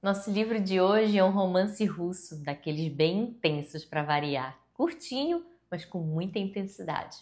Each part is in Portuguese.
Nosso livro de hoje é um romance russo, daqueles bem intensos para variar. Curtinho, mas com muita intensidade.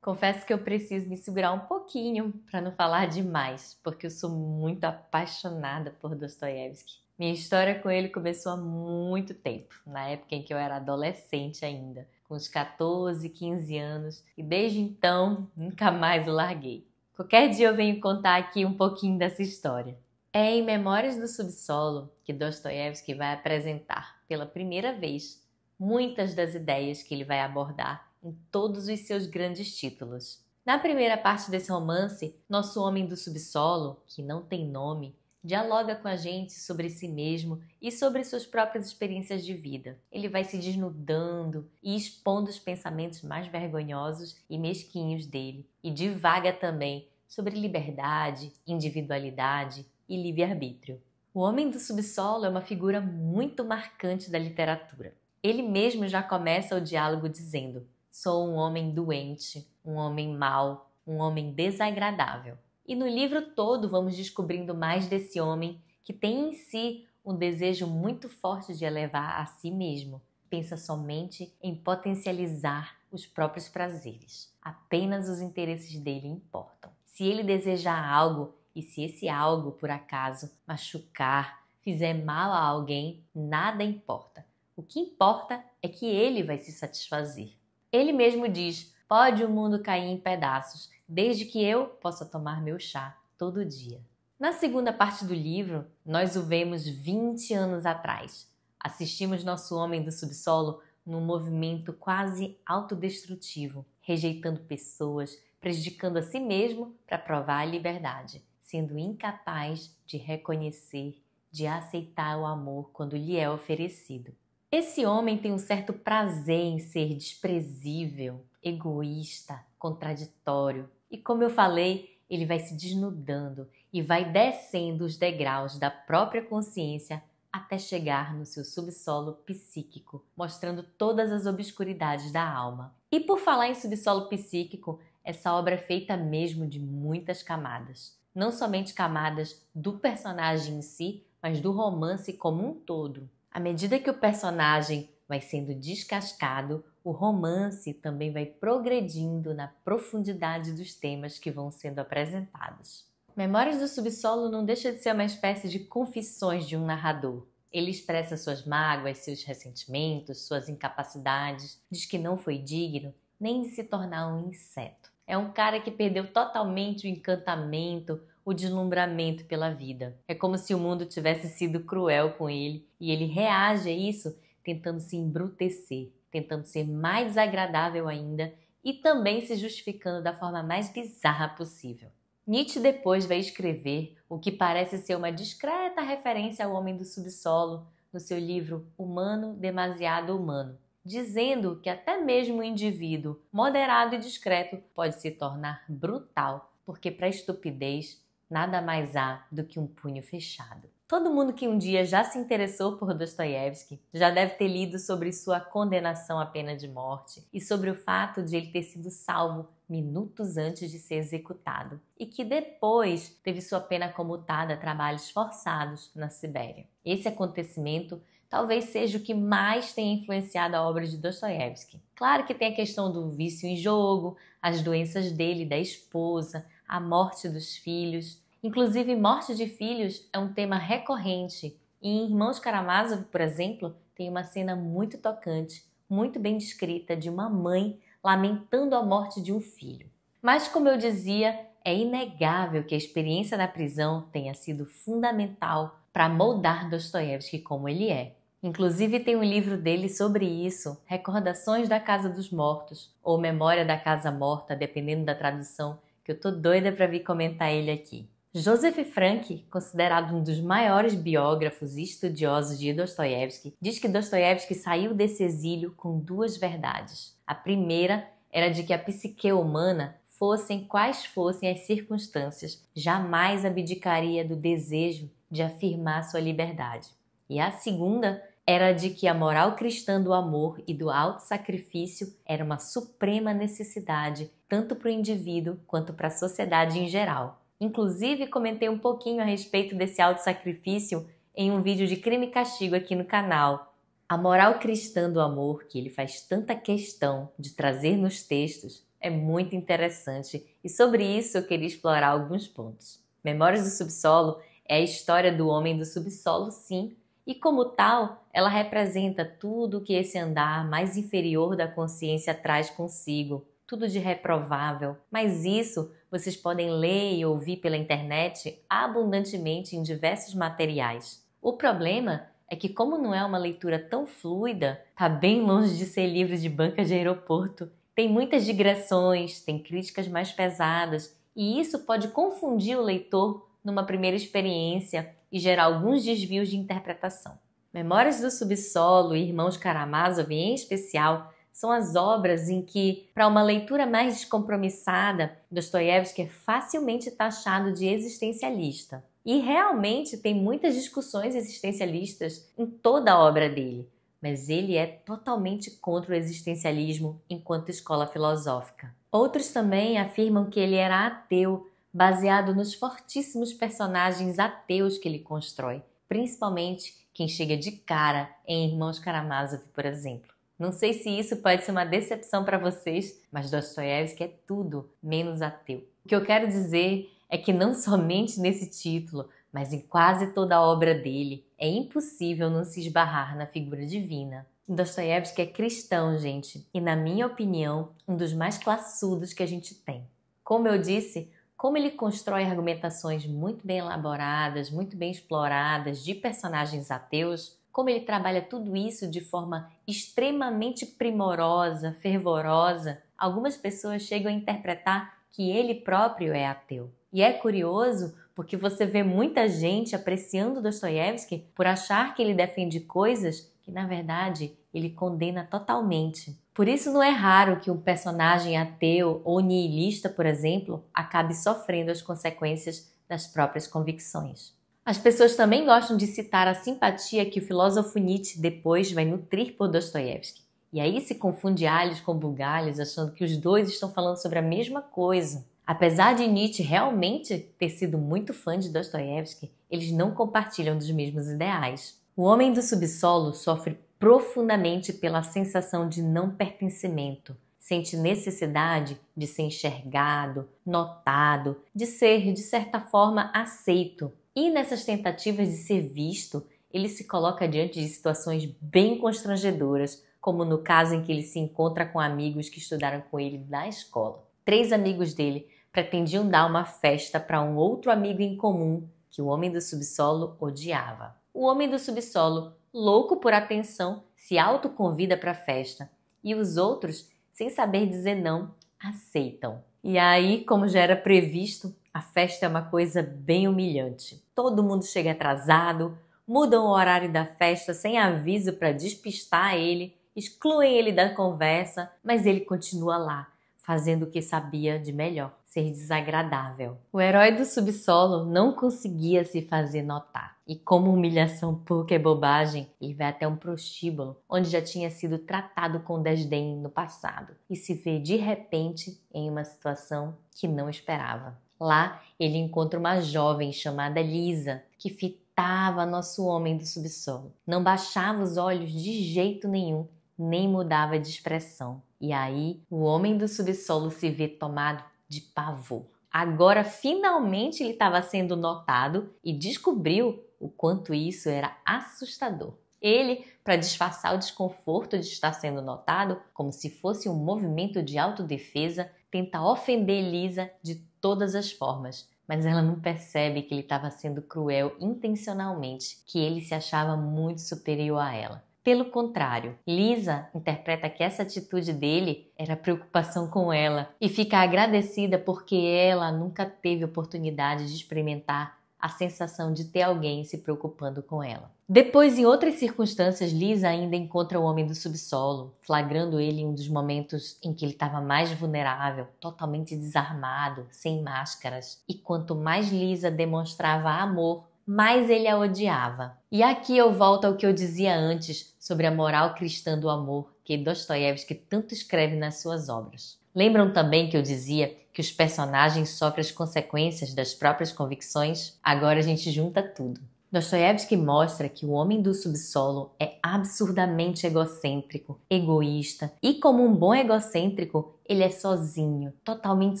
Confesso que eu preciso me segurar um pouquinho para não falar demais, porque eu sou muito apaixonada por Dostoiévski. Minha história com ele começou há muito tempo, na época em que eu era adolescente ainda, com uns 14, 15 anos, e desde então nunca mais o larguei. Qualquer dia eu venho contar aqui um pouquinho dessa história. É em Memórias do Subsolo que Dostoiévski vai apresentar, pela primeira vez, muitas das ideias que ele vai abordar em todos os seus grandes títulos. Na primeira parte desse romance, nosso homem do subsolo, que não tem nome, dialoga com a gente sobre si mesmo e sobre suas próprias experiências de vida. Ele vai se desnudando e expondo os pensamentos mais vergonhosos e mesquinhos dele, e divaga também sobre liberdade, individualidade e livre-arbítrio. O homem do subsolo é uma figura muito marcante da literatura. Ele mesmo já começa o diálogo dizendo: sou um homem doente, um homem mau, um homem desagradável. E no livro todo vamos descobrindo mais desse homem que tem em si um desejo muito forte de elevar a si mesmo. Pensa somente em potencializar os próprios prazeres. Apenas os interesses dele importam. Se ele desejar algo e se esse algo, por acaso, machucar, fizer mal a alguém, nada importa. O que importa é que ele vai se satisfazer. Ele mesmo diz: pode o mundo cair em pedaços, desde que eu possa tomar meu chá todo dia. Na segunda parte do livro, nós o vemos 20 anos atrás. Assistimos nosso homem do subsolo num movimento quase autodestrutivo, rejeitando pessoas, prejudicando a si mesmo para provar a liberdade, sendo incapaz de reconhecer, de aceitar o amor quando lhe é oferecido. Esse homem tem um certo prazer em ser desprezível, egoísta, contraditório. E como eu falei, ele vai se desnudando e vai descendo os degraus da própria consciência até chegar no seu subsolo psíquico, mostrando todas as obscuridades da alma. E por falar em subsolo psíquico, essa obra é feita mesmo de muitas camadas. Não somente camadas do personagem em si, mas do romance como um todo. À medida que o personagem vai sendo descascado, o romance também vai progredindo na profundidade dos temas que vão sendo apresentados. Memórias do Subsolo não deixa de ser uma espécie de confissões de um narrador. Ele expressa suas mágoas, seus ressentimentos, suas incapacidades, diz que não foi digno nem de se tornar um inseto. É um cara que perdeu totalmente o encantamento, o deslumbramento pela vida. É como se o mundo tivesse sido cruel com ele e ele reage a isso tentando se embrutecer, tentando ser mais desagradável ainda e também se justificando da forma mais bizarra possível. Nietzsche depois vai escrever o que parece ser uma discreta referência ao homem do subsolo no seu livro Humano, Demasiado Humano, dizendo que até mesmo o indivíduo moderado e discreto pode se tornar brutal, porque para a estupidez nada mais há do que um punho fechado. Todo mundo que um dia já se interessou por Dostoiévski já deve ter lido sobre sua condenação à pena de morte e sobre o fato de ele ter sido salvo minutos antes de ser executado e que depois teve sua pena comutada a trabalhos forçados na Sibéria. Esse acontecimento talvez seja o que mais tenha influenciado a obra de Dostoiévski. Claro que tem a questão do vício em jogo, as doenças dele e da esposa, a morte dos filhos. Inclusive, morte de filhos é um tema recorrente. E em Irmãos Karamazov, por exemplo, tem uma cena muito tocante, muito bem descrita, de uma mãe lamentando a morte de um filho. Mas, como eu dizia, é inegável que a experiência na prisão tenha sido fundamental para moldar Dostoiévski como ele é. Inclusive tem um livro dele sobre isso, Recordações da Casa dos Mortos, ou Memória da Casa Morta, dependendo da tradução, que eu tô doida para vir comentar ele aqui. Joseph Frank, considerado um dos maiores biógrafos e estudiosos de Dostoiévski, diz que Dostoiévski saiu desse exílio com duas verdades. A primeira era de que a psique humana, fossem quais fossem as circunstâncias, jamais abdicaria do desejo de afirmar sua liberdade. E a segunda era de que a moral cristã do amor e do autossacrifício era uma suprema necessidade tanto para o indivíduo quanto para a sociedade em geral. Inclusive, comentei um pouquinho a respeito desse autossacrifício em um vídeo de Crime e Castigo aqui no canal. A moral cristã do amor, que ele faz tanta questão de trazer nos textos, é muito interessante e sobre isso eu queria explorar alguns pontos. Memórias do Subsolo é a história do homem do subsolo, sim, e como tal, ela representa tudo que esse andar mais inferior da consciência traz consigo, tudo de reprovável, mas isso vocês podem ler e ouvir pela internet abundantemente em diversos materiais. O problema é que como não é uma leitura tão fluida, tá bem longe de ser livro de banca de aeroporto. Tem muitas digressões, tem críticas mais pesadas e isso pode confundir o leitor numa primeira experiência e gerar alguns desvios de interpretação. Memórias do Subsolo e Irmãos Karamazov, em especial, são as obras em que, para uma leitura mais descompromissada, Dostoiévski é facilmente taxado de existencialista. E realmente tem muitas discussões existencialistas em toda a obra dele, mas ele é totalmente contra o existencialismo enquanto escola filosófica. Outros também afirmam que ele era ateu, baseado nos fortíssimos personagens ateus que ele constrói, principalmente quem chega de cara em Irmãos Karamazov, por exemplo. Não sei se isso pode ser uma decepção para vocês, mas Dostoiévski é tudo menos ateu. O que eu quero dizer é que não somente nesse título, mas em quase toda a obra dele, é impossível não se esbarrar na figura divina. Dostoiévski é cristão, gente, e na minha opinião, um dos mais classudos que a gente tem. Como eu disse, como ele constrói argumentações muito bem elaboradas, muito bem exploradas de personagens ateus, como ele trabalha tudo isso de forma extremamente primorosa, fervorosa, algumas pessoas chegam a interpretar que ele próprio é ateu. E é curioso porque você vê muita gente apreciando Dostoiévski por achar que ele defende coisas que, na verdade, ele condena totalmente. Por isso não é raro que um personagem ateu ou nihilista, por exemplo, acabe sofrendo as consequências das próprias convicções. As pessoas também gostam de citar a simpatia que o filósofo Nietzsche depois vai nutrir por Dostoiévski. E aí se confunde alhos com bugalhos, achando que os dois estão falando sobre a mesma coisa. Apesar de Nietzsche realmente ter sido muito fã de Dostoiévski, eles não compartilham dos mesmos ideais. O homem do subsolo sofre profundamente pela sensação de não pertencimento. Sente necessidade de ser enxergado, notado, de ser, de certa forma, aceito. E nessas tentativas de ser visto, ele se coloca diante de situações bem constrangedoras, como no caso em que ele se encontra com amigos que estudaram com ele na escola. 3 amigos dele pretendiam dar uma festa para um outro amigo em comum que o homem do subsolo odiava. O homem do subsolo, louco por atenção, se autoconvida para a festa e os outros, sem saber dizer não, aceitam. E aí, como já era previsto, a festa é uma coisa bem humilhante. Todo mundo chega atrasado, mudam o horário da festa sem aviso para despistar ele, excluem ele da conversa, mas ele continua lá, fazendo o que sabia de melhor, ser desagradável. O herói do subsolo não conseguia se fazer notar. E como humilhação pouca é bobagem, ele vai até um prostíbulo, onde já tinha sido tratado com desdém no passado, e se vê de repente em uma situação que não esperava. Lá, ele encontra uma jovem chamada Lisa, que fitava nosso homem do subsolo. Não baixava os olhos de jeito nenhum, nem mudava de expressão. E aí, o homem do subsolo se vê tomado de pavor. Agora, finalmente, ele estava sendo notado e descobriu o quanto isso era assustador. Ele, para disfarçar o desconforto de estar sendo notado, como se fosse um movimento de autodefesa, tenta ofender Lisa de todas as formas, mas ela não percebe que ele estava sendo cruel intencionalmente, que ele se achava muito superior a ela. Pelo contrário, Lisa interpreta que essa atitude dele era preocupação com ela e fica agradecida porque ela nunca teve oportunidade de experimentar a sensação de ter alguém se preocupando com ela. Depois, em outras circunstâncias, Lisa ainda encontra o homem do subsolo, flagrando ele em um dos momentos em que ele estava mais vulnerável, totalmente desarmado, sem máscaras. E quanto mais Lisa demonstrava amor, mais ele a odiava. E aqui eu volto ao que eu dizia antes sobre a moral cristã do amor, que Dostoiévski tanto escreve nas suas obras. Lembram também que eu dizia que os personagens sofrem as consequências das próprias convicções? Agora a gente junta tudo. Dostoiévski mostra que o homem do subsolo é absurdamente egocêntrico, egoísta e, como um bom egocêntrico, ele é sozinho, totalmente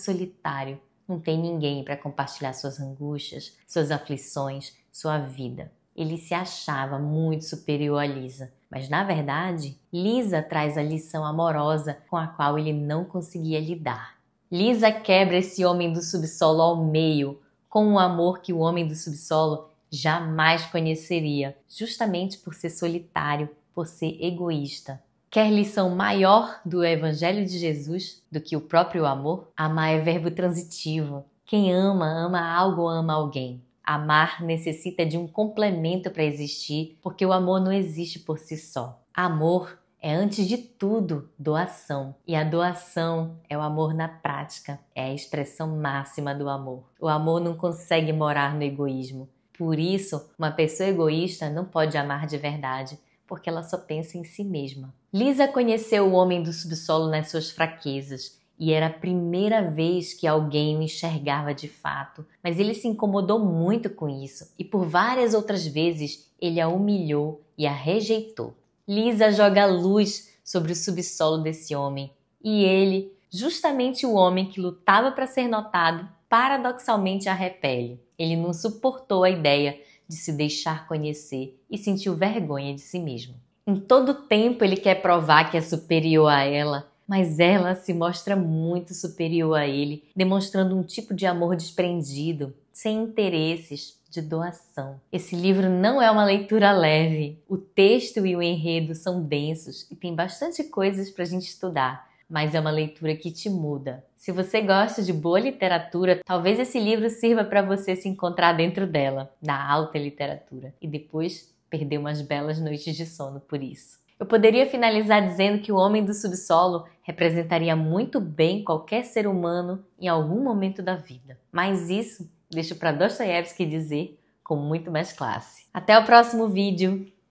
solitário. Não tem ninguém para compartilhar suas angústias, suas aflições, sua vida. Ele se achava muito superior a Lisa, mas na verdade, Lisa traz a lição amorosa com a qual ele não conseguia lidar. Lisa quebra esse homem do subsolo ao meio, com um amor que o homem do subsolo jamais conheceria, justamente por ser solitário, por ser egoísta. Quer lição maior do Evangelho de Jesus do que o próprio amor? Amar é verbo transitivo. Quem ama, ama algo ou ama alguém. Amar necessita de um complemento para existir, porque o amor não existe por si só. Amor é, antes de tudo, doação. E a doação é o amor na prática, é a expressão máxima do amor. O amor não consegue morar no egoísmo. Por isso, uma pessoa egoísta não pode amar de verdade, porque ela só pensa em si mesma. Lisa conheceu o homem do subsolo nas suas fraquezas, e era a primeira vez que alguém o enxergava de fato, mas ele se incomodou muito com isso, e por várias outras vezes ele a humilhou e a rejeitou. Lisa joga luz sobre o subsolo desse homem, e ele, justamente o homem que lutava para ser notado, paradoxalmente a repele. Ele não suportou a ideia de se deixar conhecer e sentiu vergonha de si mesmo. Em todo tempo ele quer provar que é superior a ela, mas ela se mostra muito superior a ele, demonstrando um tipo de amor desprendido, sem interesses, de doação. Esse livro não é uma leitura leve. O texto e o enredo são densos e tem bastante coisas para a gente estudar, mas é uma leitura que te muda. Se você gosta de boa literatura, talvez esse livro sirva para você se encontrar dentro dela, da alta literatura, e depois perder umas belas noites de sono por isso. Eu poderia finalizar dizendo que o homem do subsolo representaria muito bem qualquer ser humano em algum momento da vida, mas isso deixo para Dostoiévski dizer com muito mais classe. Até o próximo vídeo!